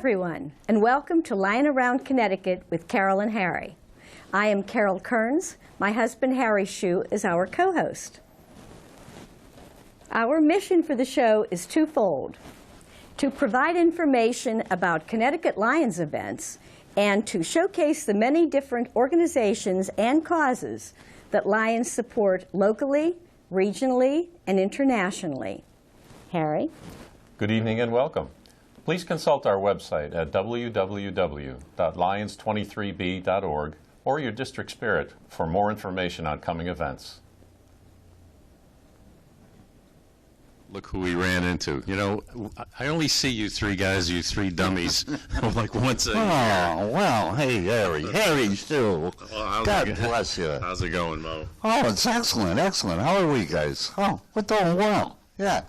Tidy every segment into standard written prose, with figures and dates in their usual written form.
everyone, and welcome to Lion Around Connecticut with Carol and Harry. I am Carol Kearns. My husband, Harry Shue, is our co-host. Our mission for the show is twofold: to provide information about Connecticut Lions events and to showcase the many different organizations and causes that Lions support locally, regionally, and internationally. Harry? Good evening and welcome. Please consult our website at www.lions23b.org or your district spirit for more information on coming events. Look who we ran into. You know, I only see you three guys, you three dummies, like once a year. Oh, well, hey, Harry. Harry, still. Well, God bless you. How's it going, Mo? Oh, it's excellent, excellent. How are we, guys? Oh, we're doing well. Yeah.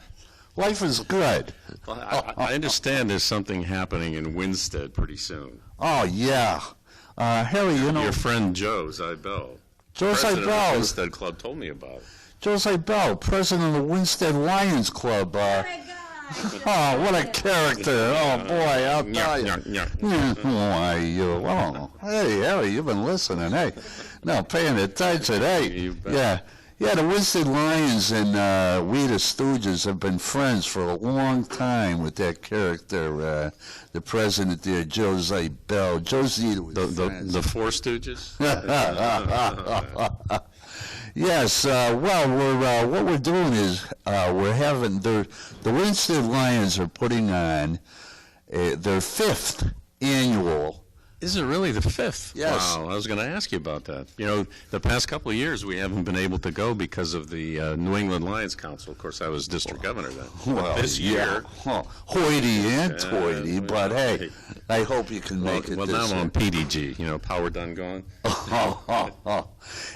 Life is good. Well, I understand there's something happening in Winstead pretty soon. Oh, yeah. Harry, you know. Your friend Joe Zybell, Joe president of the Zybell. Winstead Club, told me about it. Joe Zybell, president of the Winstead Lions Club. Oh, what a character. Oh, boy, I'll tell you. Why, you? Oh, hey, Harry, you've been listening. Hey, no, paying attention. Hey, yeah. Yeah, the Winstead Lions and we, the Stooges, have been friends for a long time with that character, the president there, Joe Zybell. Joe Z. The Four Stooges? Yes, well, what we're doing is we're having, the Winstead Lions are putting on their 5th annual. Is it really the 5th? Yes. Wow, I was going to ask you about that. You know, the past couple of years we haven't been able to go because of the New England Lions Council. Of course, I was district governor then. Well, this year. Hoity and toity, but hey, I hope you can make it well, this now I'm year. on PDG, you know, power done gone.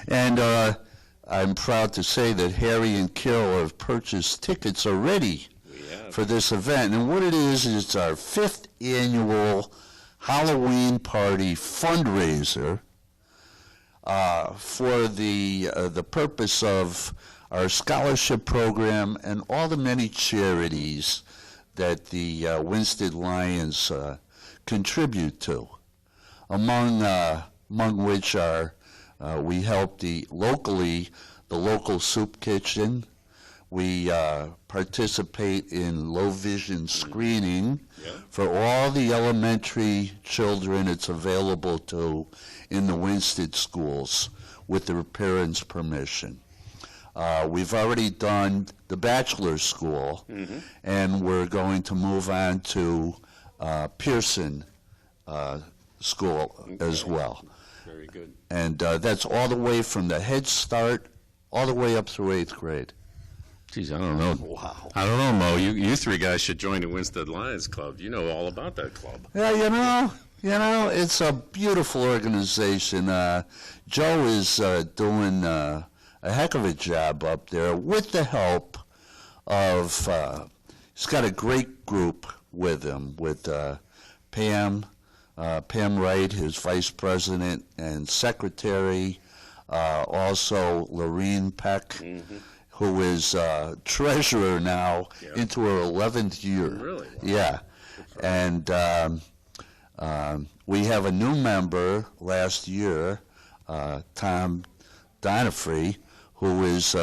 And I'm proud to say that Harry and Carol have purchased tickets already for this event. And what it is it's our 5th annual Halloween party fundraiser for the purpose of our scholarship program and all the many charities that the Winstead Lions contribute to, among which are we help the local soup kitchen. We participate in low vision screening for all the elementary children it's available to in the Winstead schools with their parents' permission. We've already done the bachelor's school, and we're going to move on to Pearson School as well. Very good. And that's all the way from the Head Start all the way up through 8th grade. Geez, I don't know. Wow. I don't know, Mo. You three guys should join the Winstead Lions Club. You know all about that club. Yeah, you know, it's a beautiful organization. Joe is doing a heck of a job up there with the help of, he's got a great group with him, with Pam Wright, his vice president and secretary, also Lorene Peck, who is treasurer now into her 11th year. Really? Wow. Yeah. And we have a new member last year, Tom Donifrey, who is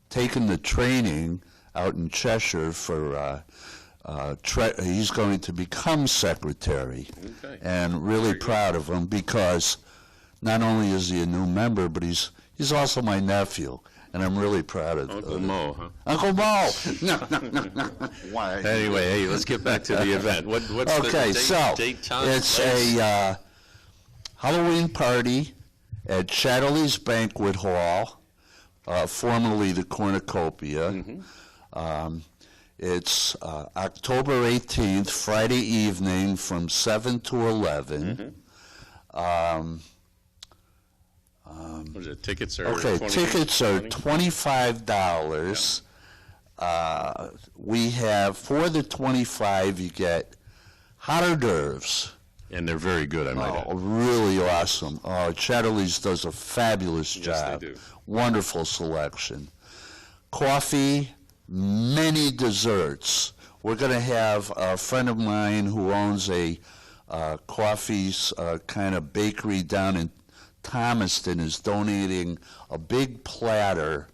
taking the training out in Cheshire for, he's going to become secretary. Okay. And really proud of him because not only is he a new member, but he's also my nephew. And I'm really proud of Uncle Mo, huh? Uncle Mo. No. Why? Anyway, hey, let's get back to the event. What's okay, the date, time, it's place? a Halloween party at Chatterley's Banquet Hall, formerly the Cornucopia. It's October 18th, Friday evening from 7 to 11. What is it, tickets are Tickets are $25. We have, for the 25, you get hot hors d'oeuvres. And they're very good, I might add. Really awesome. Chatterley's does a fabulous job. Yes, they do. Wonderful selection. Coffee, many desserts, we're going to have a friend of mine who owns a coffee kind of bakery down in Thomaston is donating a big platter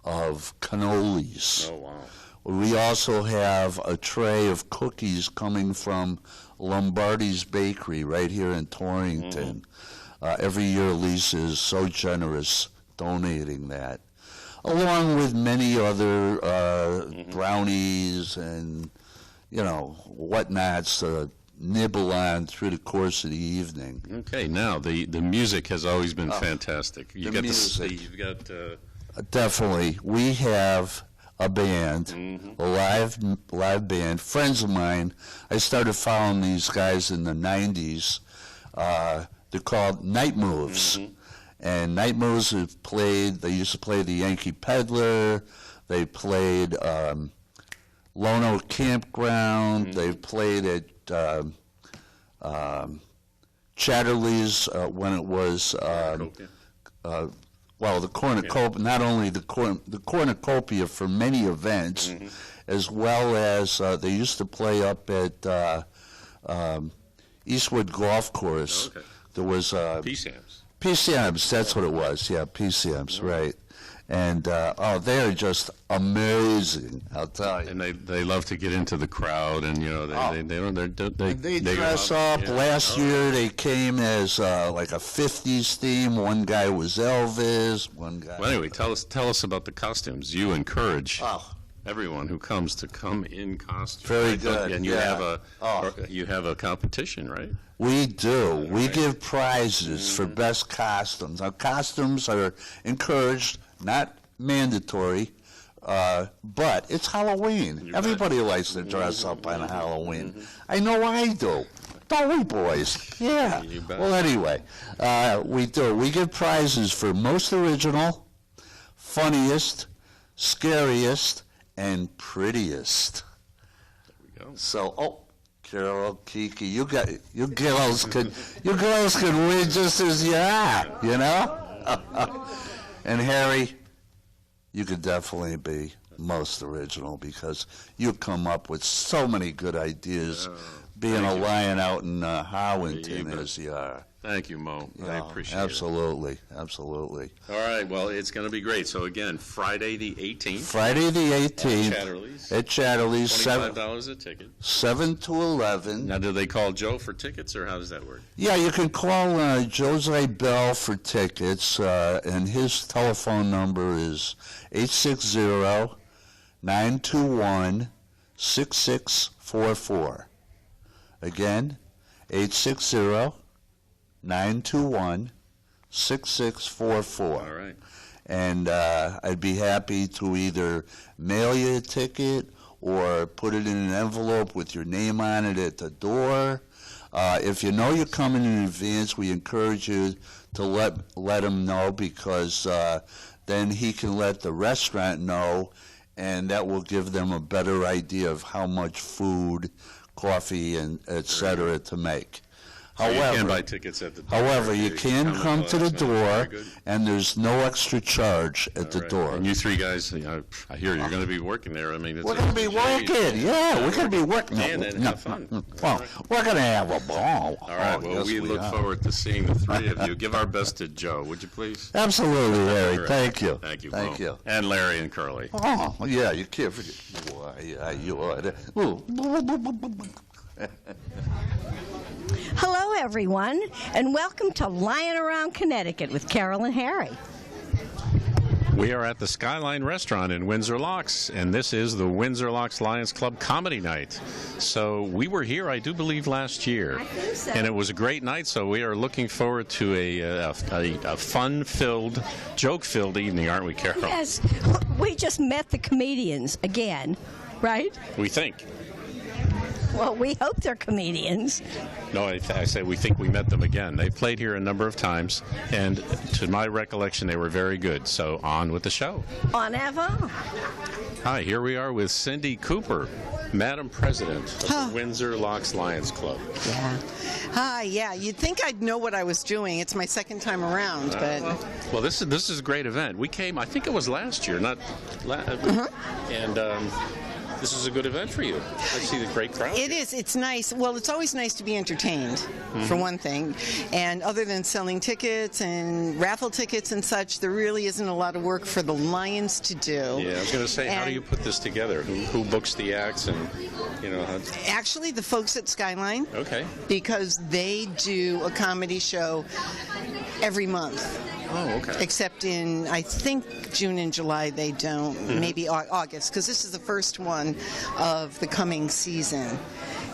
of cannolis. Oh, wow. We also have a tray of cookies coming from Lombardi's Bakery right here in Torrington. Every year Lisa is so generous donating that, along with many other brownies and, you know, whatnots to nibble on through the course of the evening. Okay, now the music has always been fantastic. You the got music. you've got Definitely. We have a band, a live band. Friends of mine, I started following these guys in the 90s. They're called Night Moves. And Night Moves have played, they used to play the Yankee Peddler. They played Lono Campground. They've played at Chatterley's when it was well, the cornucopia, not only the cornucopia for many events, as well as they used to play up at Eastwood Golf Course. Okay. There was PSAMs. PCMs, that's what it was. Yeah, PCMs, right. And they're just amazing, I'll tell you. And they love to get into the crowd, and you know They dress up. Yeah. Last year they came as like a 50s theme. One guy was Elvis. One guy. Well, anyway, tell us about the costumes. You encourage Oh. everyone who comes to come in costume. Very right? good, And you yeah. you have a competition, right? We do. We give prizes for best costumes. Our costumes are encouraged, not mandatory, but it's Halloween. Everybody likes to dress up on Halloween. I know I do. Don't we, boys? Yeah. You bet. Well, anyway, we do. We give prizes for most original, funniest, scariest, and prettiest. There we go. So, Carol, Kiki, you girls can win just as you are, you know? And Harry, you could definitely be most original because you come up with so many good ideas being a lion out in Howington as you are. Thank you, Mo. I appreciate Absolutely. it. All right, well, it's going to be great. So, again, Friday the 18th. Friday the 18th. Chatterley's. At Chatterley's. $25 a ticket. 7 to 11. Now, do they call Joe for tickets, or how does that work? Yeah, you can call Jose Bell for tickets, and his telephone number is 860-921-6644. Again, 860-921-6644. All right. And I'd be happy to either mail you a ticket or put it in an envelope with your name on it at the door. If you know you're coming in advance, we encourage you to let him know because then he can let the restaurant know, and that will give them a better idea of how much food, coffee, and et cetera to make. So you can buy tickets at the door. However, you can come to the Very door, good. and there's no extra charge at the All right. door. And you three guys, I hear you're going to be working there. I mean, it's We're going to be working. Yeah, we're going to be working. And then have fun. Well, we're going to have a ball. All right. Well, yes, we look are. forward to seeing the three of you. Give our best to Joe, would you please? Absolutely, Larry. All right. Thank you. Thank you. Thank Mo. you. And Larry and Curly. Oh, yeah, you can't forget. Why, yeah, you ought to. Ooh. Hello, everyone, and welcome to Lying Around Connecticut with Carol and Harry. We are at the Skyline Restaurant in Windsor Locks, and this is the Windsor Locks Lions Club Comedy Night. So we were here, I do believe, last year. I think so. And it was a great night, so we are looking forward to a fun-filled, joke-filled evening, aren't we, Carol? Yes, we just met the comedians again, right? We think. Well, we hope they're comedians. No, I say we think we met them again. They've played here a number of times, and to my recollection, they were very good. So on with the show. En avant. Hi, here we are with Cindy Cooper, Madam President of the Windsor Locks Lions Club. Yeah. Hi, yeah. You'd think I'd know what I was doing. It's my second time around, but Well, this is a great event. We came, I think it was last year, not, and this is a good event for you. I see the great crowd. It is. It's nice. Well, it's always nice to be entertained, for one thing. And other than selling tickets and raffle tickets and such, there really isn't a lot of work for the Lions to do. Yeah, I was going to say, how do you put this together? Who books the acts and, Actually, the folks at Skyline. Okay. Because they do a comedy show every month. Oh, okay. Except in, I think, June and July they don't. Maybe August, because this is the first one of the coming season.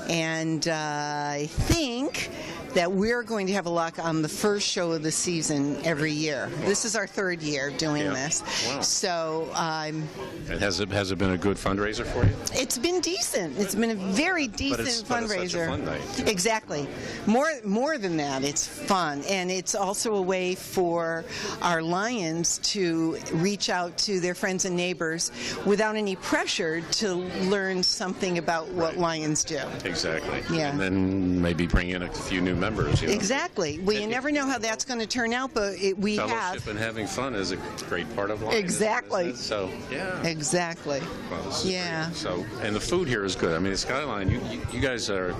And I think that we're going to have a lock on the first show of the season every year. This is our third year doing this. Wow. So and has it been a good fundraiser for you? it's been decent. It's been a very decent But it's fundraiser. such a fun night. Exactly. More than that, it's fun, and it's also a way for our Lions to reach out to their friends and neighbors without any pressure to learn something about what Lions do. Exactly. Yeah. And then maybe bring in a few new members. Exactly. Well, you never know how that's going to turn out, but we Fellowship have. and having fun is a great part of life. Exactly. So, yeah. Exactly. Well, this is Yeah. great. So, and the food here is good. I mean, the Skyline, you guys are,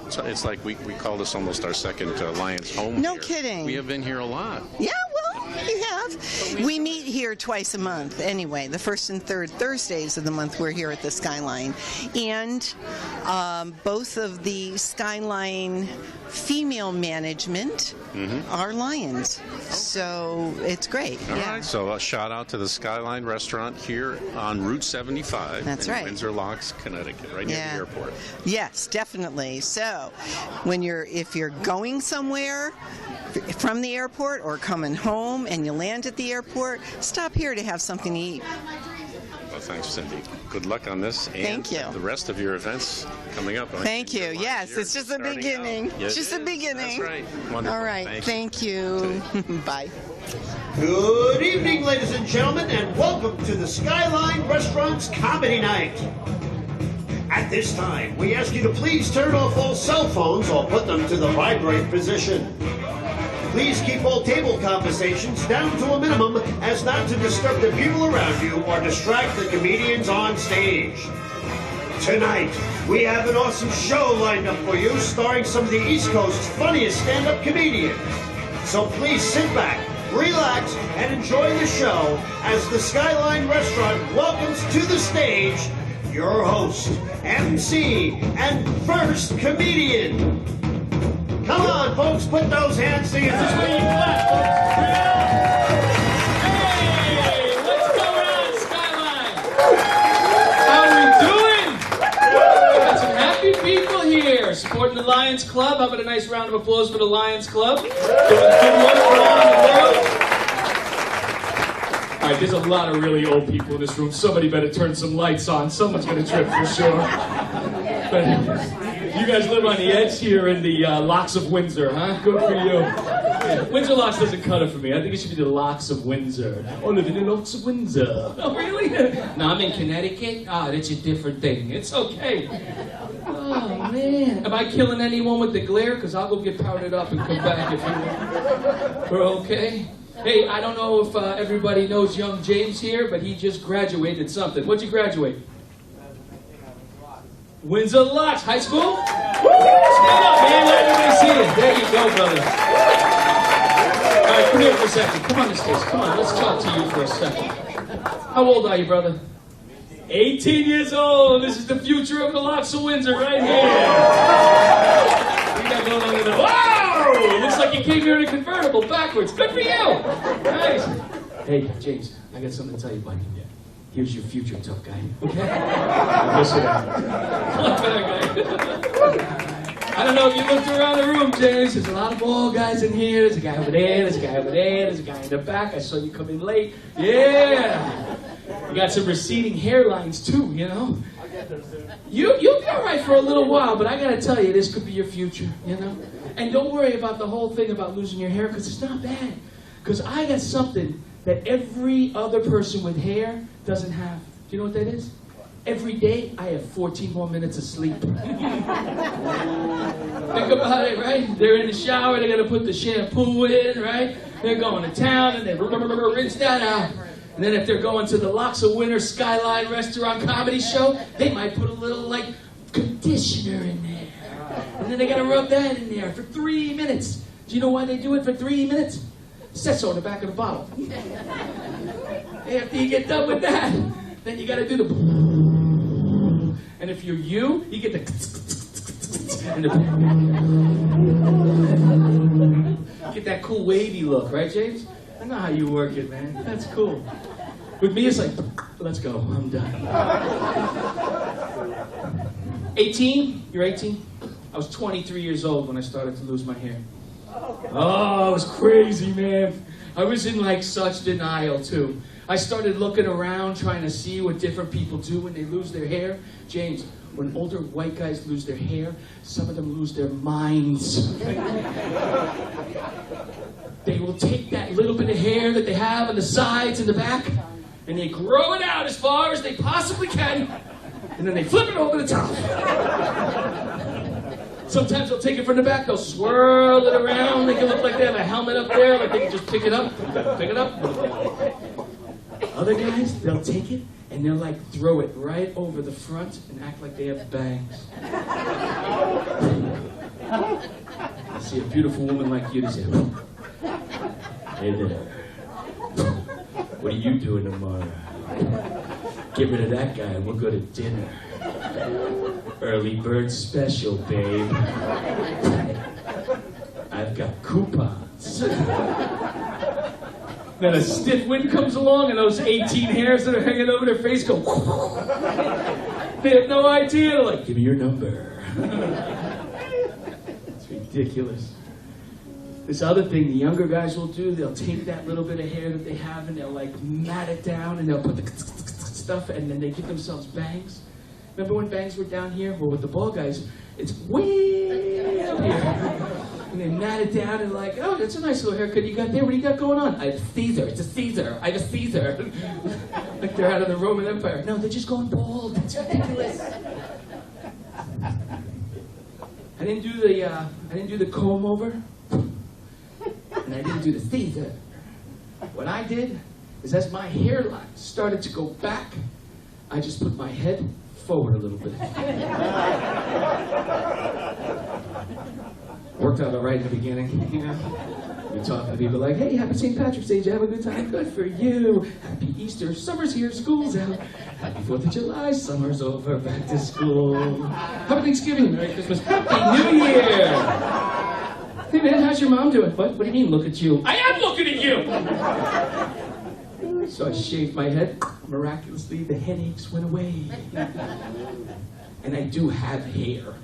it's like we call this almost our second Lions home. No here. kidding. We have been here a lot. Yeah, well, you have. We meet here twice a month anyway. The first and third Thursdays of the month we're here at the Skyline. And both of the Skyline female management are Lions. So it's great. All yeah. right, so a shout out to the Skyline Restaurant here on Route 75 That's in right. Windsor Locks, Connecticut, right near the airport. Yes, definitely. So, if you're going somewhere from the airport or coming home and you land at the airport, stop here to have something to eat. Well, thanks, Cindy. Good luck on this and Thank you. the rest of your events coming up. Thank you. Yes, it's just the beginning. Yes, Just it the is. beginning. That's right. Wonderful. All right. Thank you. Thank you. Bye. Good evening, ladies and gentlemen, and welcome to the Skyline Restaurant's Comedy Night. At this time, we ask you to please turn off all cell phones or put them to the vibrate position. Please keep all table conversations down to a minimum as not to disturb the people around you or distract the comedians on stage. Tonight, we have an awesome show lined up for you starring some of the East Coast's funniest stand-up comedians. So please sit back, relax, and enjoy the show as the Skyline Restaurant welcomes to the stage your host, MC, and first comedian. Come on, folks, put those hands together. This is where you clap, folks. Hey, what's going on, Skyline? How are we doing? Got some happy people here supporting the Lions Club. How about a nice round of applause for the Lions Club? Doing good work around the world. All right, there's a lot of really old people in this room. Somebody better turn some lights on. Someone's going to trip for sure. But you guys live on the edge here in the Locks of Windsor, huh? Good for you. Yeah, Windsor Locks doesn't cut it for me. I think it should be the Locks of Windsor. Oh, living in the Locks of Windsor. Oh, really? No, I'm in Connecticut. Ah, that's a different thing. It's okay. Oh, man. Am I killing anyone with the glare? Because I'll go get powdered up and come back if you want. We're okay? Hey, I don't know if everybody knows young James here, but he just graduated something. What'd you graduate? Windsor Locks High School? Stand up, man. Let everybody see it. There you go, brother. All right, come here for a second. Come on, Miss. Come on, let's talk to you for a second. How old are you, brother? 18 years old. This is the future of the Locks of Windsor right here. What you got going on in there? Wow! It looks like you came here in a convertible backwards. Good for you. Nice. Hey, James, I got something to tell you, buddy. Here's your future, tough guy. Okay? Listen up. I don't know if you looked around the room, James. There's a lot of bald guys in here. There's a guy over there. There's a guy over there. There's a guy in the back. I saw you come in late. Yeah. You got some receding hairlines, too, you know? You'll be all right for a little while, but I got to tell you, this could be your future, you know? And don't worry about the whole thing about losing your hair, because it's not bad. Because I got something that every other person with hair doesn't have. Do you know what that is? Every day, I have 14 more minutes of sleep. Think about it, right? They're in the shower, they're going to put the shampoo in, right? They're going to town, and they rinse that out. And then if they're going to the Locks of Winter Skyline Restaurant Comedy Show, they might put a little, like, conditioner in there. And then they gotta rub that in there for 3 minutes. Do you know why they do it for 3 minutes? It says so on the back of the bottle. After you get done with that, then you gotta do the... And if you're you get the... And the... Get that cool wavy look, right, James? I know how you work it, man. That's cool. With me, it's like, let's go, I'm done. 18? You're 18? I was 23 years old when I started to lose my hair. Oh, it was crazy, man. I was in like such denial, too. I started looking around, trying to see what different people do when they lose their hair. James, when older white guys lose their hair, some of them lose their minds. They will take that little bit of hair that they have on the sides and the back, and they grow it out as far as they possibly can, and then they flip it over the top. Sometimes they'll take it from the back, they'll swirl it around, make it look like they have a helmet up there, like they can just pick it up, Other guys, they'll take it, and they'll like throw it right over the front and act like they have bangs. I see a beautiful woman like you to say, hey there, what are you doing tomorrow? Get rid of that guy and we'll go to dinner. Early bird special, babe. I've got coupons. Then a stiff wind comes along and those 18 hairs that are hanging over their face go... They have no idea. They're like, give me your number. It's ridiculous. This other thing the younger guys will do, they'll take that little bit of hair that they have and they'll like mat it down and they'll put the stuff and then they give themselves bangs. Remember when bangs were down here? Well, with the bald guys, it's way up here. And they mat it down and like, oh, that's a nice little haircut you got there. What do you got going on? I have Caesar. It's a Caesar. I have a Caesar. Like they're out of the Roman Empire. No, they're just going bald. It's ridiculous. I didn't do the comb over. And I didn't do the Caesar. What I did is as my hairline started to go back, I just put my head forward a little bit. Worked out all right in the beginning, you know. We talk to people like, hey, happy St. Patrick's Day, did you have a good time? Good for you. Happy Easter, summer's here, school's out. Happy 4th of July, summer's over, back to school. Happy Thanksgiving, Merry Christmas, Happy New Year. Hey man, how's your mom doing? What do you mean, look at you? I am looking at you! So I shaved my head. Miraculously, the headaches went away. And I do have hair.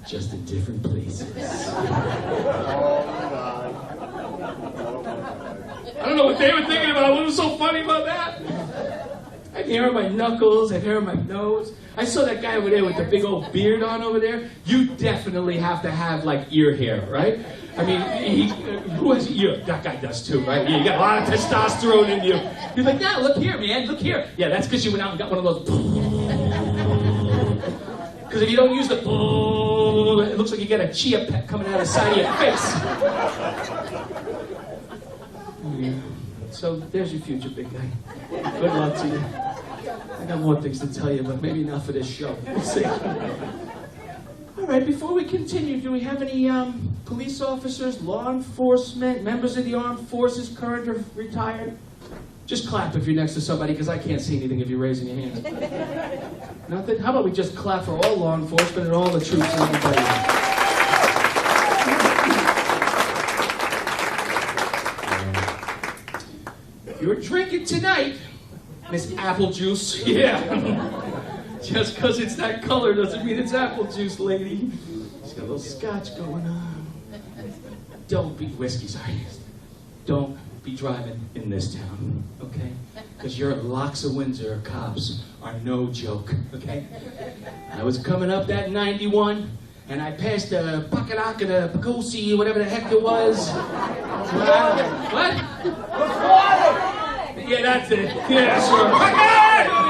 Just in different places. I don't know what they were thinking about. What was so funny about that? I have hair on my knuckles, I have hair on my nose. I saw that guy over there with the big old beard on over there. You definitely have to have, like, ear hair, right? I mean, who has ear? That guy does too, right? Yeah, you got a lot of testosterone in you. You're like, nah, look here, man, look here. Yeah, that's because you went out and got one of those. Because if you don't use the, it looks like you got a chia pet coming out of the side of your face. Yeah. So there's your future, big guy. Good luck to you. I got more things to tell you, but maybe not for this show. We'll see. All right, before we continue, do we have any police officers, law enforcement, members of the armed forces, current or retired? Just clap if you're next to somebody, because I can't see anything if you're raising your hands. Nothing? How about we just clap for all law enforcement and all the troops and everybody? If you're drinking tonight, Miss Apple Juice, yeah. Just because it's that color doesn't mean it's apple juice, lady. She's got a little scotch going on. Don't be whiskey, sorry. Don't be driving in this town, okay? Because your Locks of Windsor cops are no joke, okay? I was coming up that 91, and I passed a Pakadak and a Pacosi, whatever the heck it was. What? Yeah, that's it. Yeah, sure.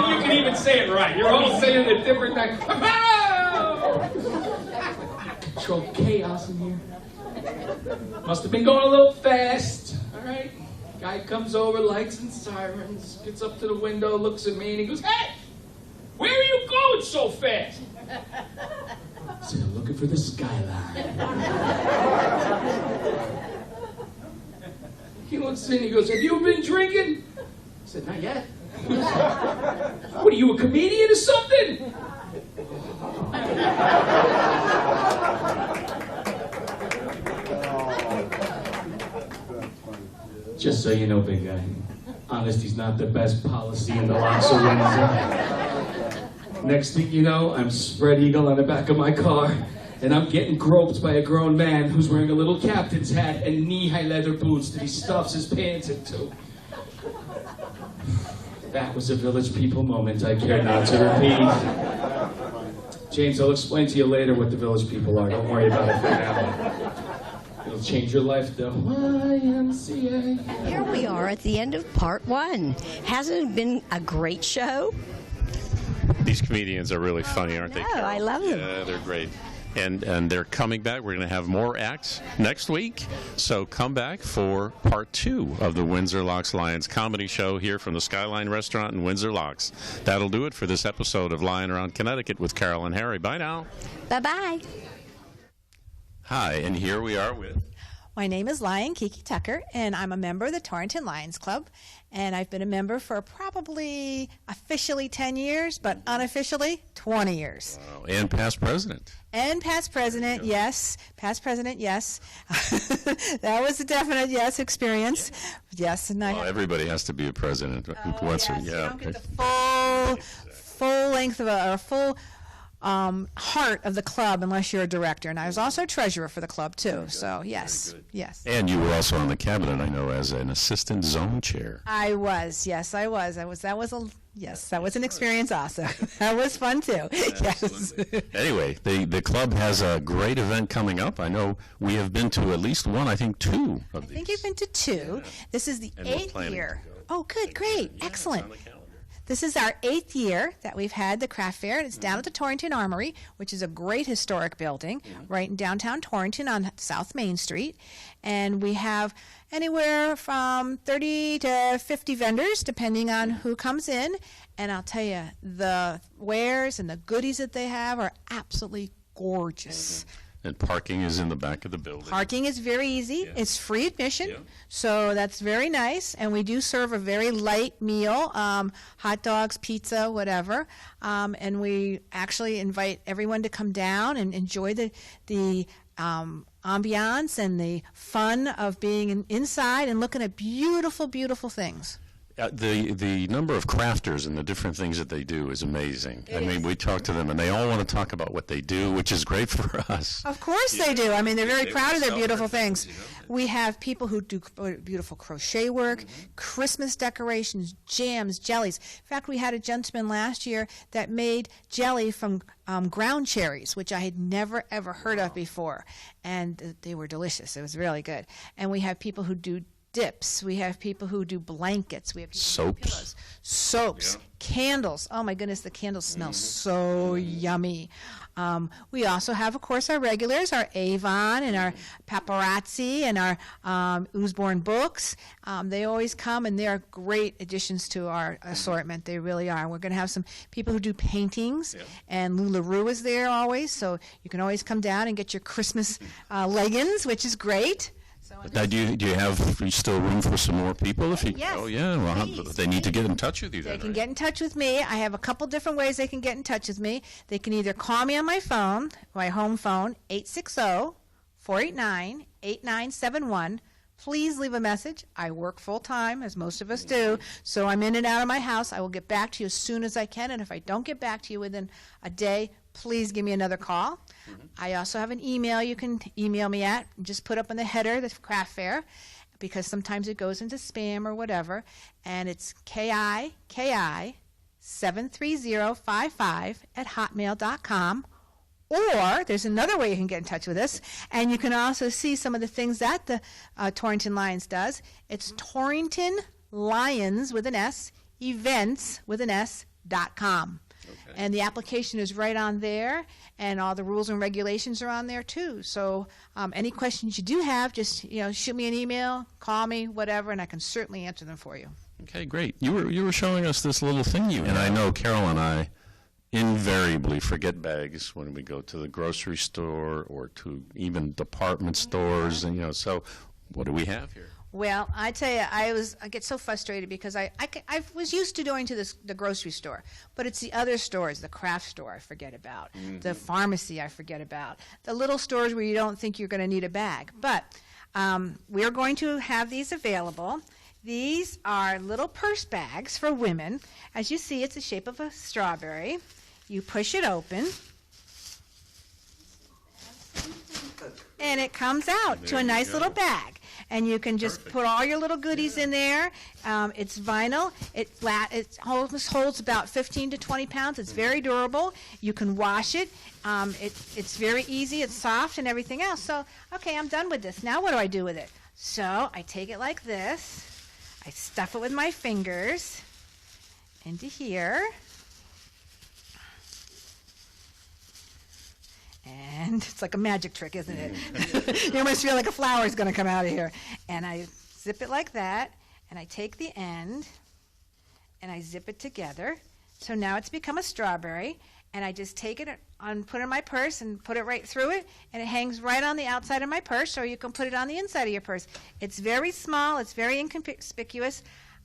You can even say it right. You're all saying a different thing. Control chaos in here. Must have been going a little fast. All right. Guy comes over, lights and sirens, gets up to the window, looks at me, and he goes, "Hey, where are you going so fast?" I said, "I'm looking for the skyline." He looks in, he goes, "Have you been drinking?" I said, "Not yet." He goes, "What, are you a comedian or something?" Just so you know, big guy, honesty's not the best policy in the locks of Windsor. Next thing you know, I'm spread eagle on the back of my car, and I'm getting groped by a grown man who's wearing a little captain's hat and knee-high leather boots that he stuffs his pants into. That was a Village People moment I care not to repeat. James, I'll explain to you later what the Village People are. Don't worry about it for now. It'll change your life, though. YMCA. Here we are at the end of part 1. Hasn't it been a great show? These comedians are really funny, aren't they? No, Carol? I love them. Yeah, they're great. And they're coming back. We're going to have more acts next week. So come back for part 2 of the Windsor Locks Lions comedy show here from the Skyline Restaurant in Windsor Locks. That'll do it for this episode of Lying Around Connecticut with Carol and Harry. Bye now. Bye-bye. Hi, and here we are with... My name is Lion Kiki Tucker, and I'm a member of the Torrington Lions Club. And I've been a member for probably officially 10 years, but unofficially 20 years. Wow. And past president. And past president, yes. Past president, yes. That was a definite yes experience. Yes, and Well, everybody has to be a president. Once yes, yeah. you don't get the full length of a full heart of the club unless you're a director. And I was also treasurer for the club too. So yes, yes. And you were also on the cabinet, I know, as an assistant zone chair. I was. Yes, I was. That was an experience also. That was fun too. Yes. Anyway, the club has a great event coming up. I know we have been to at least one, I think 2 of these. I think you've been to 2. This is the And we're 8th planning year. to go. Oh, good, great, Yeah, excellent. it's on the calendar. This is our 8th year that we've had the craft fair, and it's down at the Torrington Armory, which is a great historic building right in downtown Torrington on South Main Street. And we have anywhere from 30 to 50 vendors, depending on who comes in. And I'll tell you, the wares and the goodies that they have are absolutely gorgeous. And parking is in the back of the building. Parking is very easy. Yeah. It's free admission, Yeah. so that's very nice. And we do serve a very light meal, hot dogs, pizza, whatever. And we actually invite everyone to come down and enjoy the ambiance and the fun of being inside and looking at beautiful, beautiful things. The number of crafters and the different things that they do is amazing. I mean, we talk to them, and they all want to talk about what they do, which is great for us. Of course they do. I mean, they're very They proud of their sell beautiful their things. things, We have people who do beautiful crochet work, Christmas decorations, jams, jellies. In fact, we had a gentleman last year that made jelly from ground cherries, which I had never, ever heard of before. And they were delicious. It was really good. And we have people who do dips. We have people who do blankets. We have people who do Soaps. pillows. Soaps, candles. Oh my goodness, the candles smell so yummy. We also have, of course, our regulars, our Avon and our Paparazzi and our Oosborne Books. They always come, and they are great additions to our assortment. They really are. We're going to have some people who do paintings, and LuLaRoe is there always, so you can always come down and get your Christmas leggings, which is great. Now, do you have still room for some more people? Yes, Oh, yeah. Well, please. they need to get in touch with you They then, can right? get in touch with me. I have a couple different ways they can get in touch with me. They can either call me on my phone, my home phone, 860-489-8971. Please leave a message. I work full-time, as most of us do, so I'm in and out of my house. I will get back to you as soon as I can, and if I don't get back to you within a day, please give me another call. I also have an email you can email me at. Just put up in the header, the craft fair, because sometimes it goes into spam or whatever, and it's KIKI73055@hotmail.com. Or there's another way you can get in touch with us, and you can also see some of the things that the Torrington Lions does. It's Torrington Lions with an S, events with an S.com. And the application is right on there, and all the rules and regulations are on there too. So any questions you do have, just shoot me an email, call me, whatever, and I can certainly answer them for you. Okay, great. You were showing us this little thing you have. And I know Carol and I invariably forget bags when we go to the grocery store or to even department stores, and so what do we have here? Well, I tell you, I get so frustrated because I was used to going to the grocery store, but it's the other stores, the craft store I forget about, the pharmacy I forget about, the little stores where you don't think you're going to need a bag. But we're going to have these available. These are little purse bags for women. As you see, it's the shape of a strawberry. You push it open, and it comes out to a nice little bag. And you can just put all your little goodies in there. It's vinyl. It almost holds about 15 to 20 pounds. It's very durable. You can wash it. It's very easy. It's soft and everything else. So, okay, I'm done with this. Now what do I do with it? So I take it like this. I stuff it with my fingers into here. And it's like a magic trick, isn't it? You almost feel like a flower is going to come out of here. And I zip it like that, and I take the end, and I zip it together. So now it's become a strawberry, and I just take it and put it in my purse and put it right through it, and it hangs right on the outside of my purse, or you can put it on the inside of your purse. It's very small. It's very inconspicuous.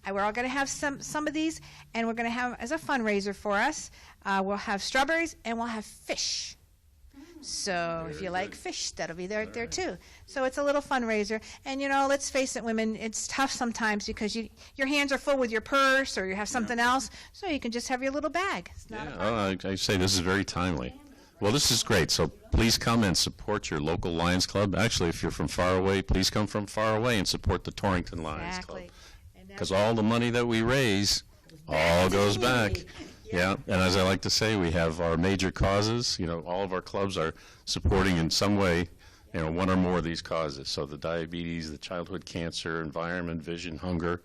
We're all going to have some of these, and we're going to have, as a fundraiser for us, we'll have strawberries, and we'll have fish. So if you like fish, that'll be there too. So it's a little fundraiser. And, let's face it, women, it's tough sometimes because your hands are full with your purse or you have something else, so you can just have your little bag. It's not a problem. I say this is very timely. Well, this is great. So please come and support your local Lions Club. Actually, if you're from far away, please come from far away and support the Torrington Lions Club. Because all the money that we raise all goes back. Yeah, and as I like to say, we have our major causes. All of our clubs are supporting in some way, one or more of these causes. So the diabetes, the childhood cancer, environment, vision, hunger,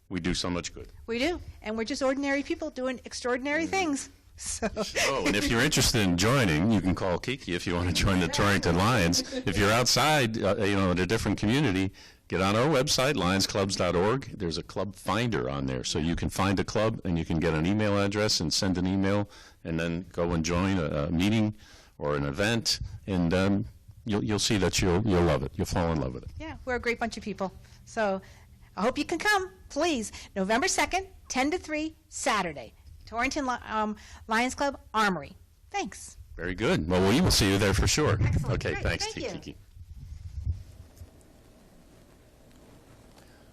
we do so much good. We do, and we're just ordinary people doing extraordinary things. So. And if you're interested in joining, you can call Kiki if you want to join the Torrington Lions. If you're outside, in a different community, get on our website, lionsclubs.org. There's a club finder on there, so you can find a club and you can get an email address and send an email, and then go and join a meeting or an event, and you'll see that you'll love it. You'll fall in love with it. Yeah, we're a great bunch of people. So I hope you can come, please. November 2nd, 10 to 3, Saturday. Torrington Lions Club Armory. Thanks. Very good. Well, we will see you there for sure. Excellent. Okay, Great. thanks, Thank you. Kiki.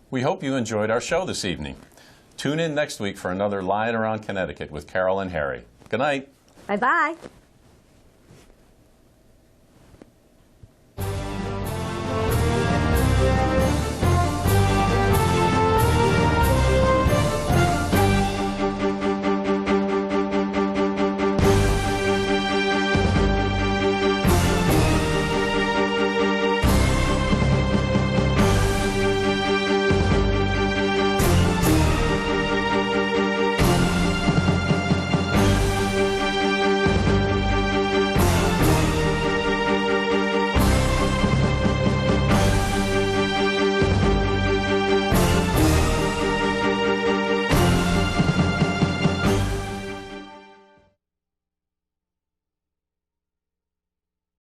We hope you enjoyed our show this evening. Tune in next week for another Lion Around Connecticut with Carol and Harry. Good night. Bye-bye.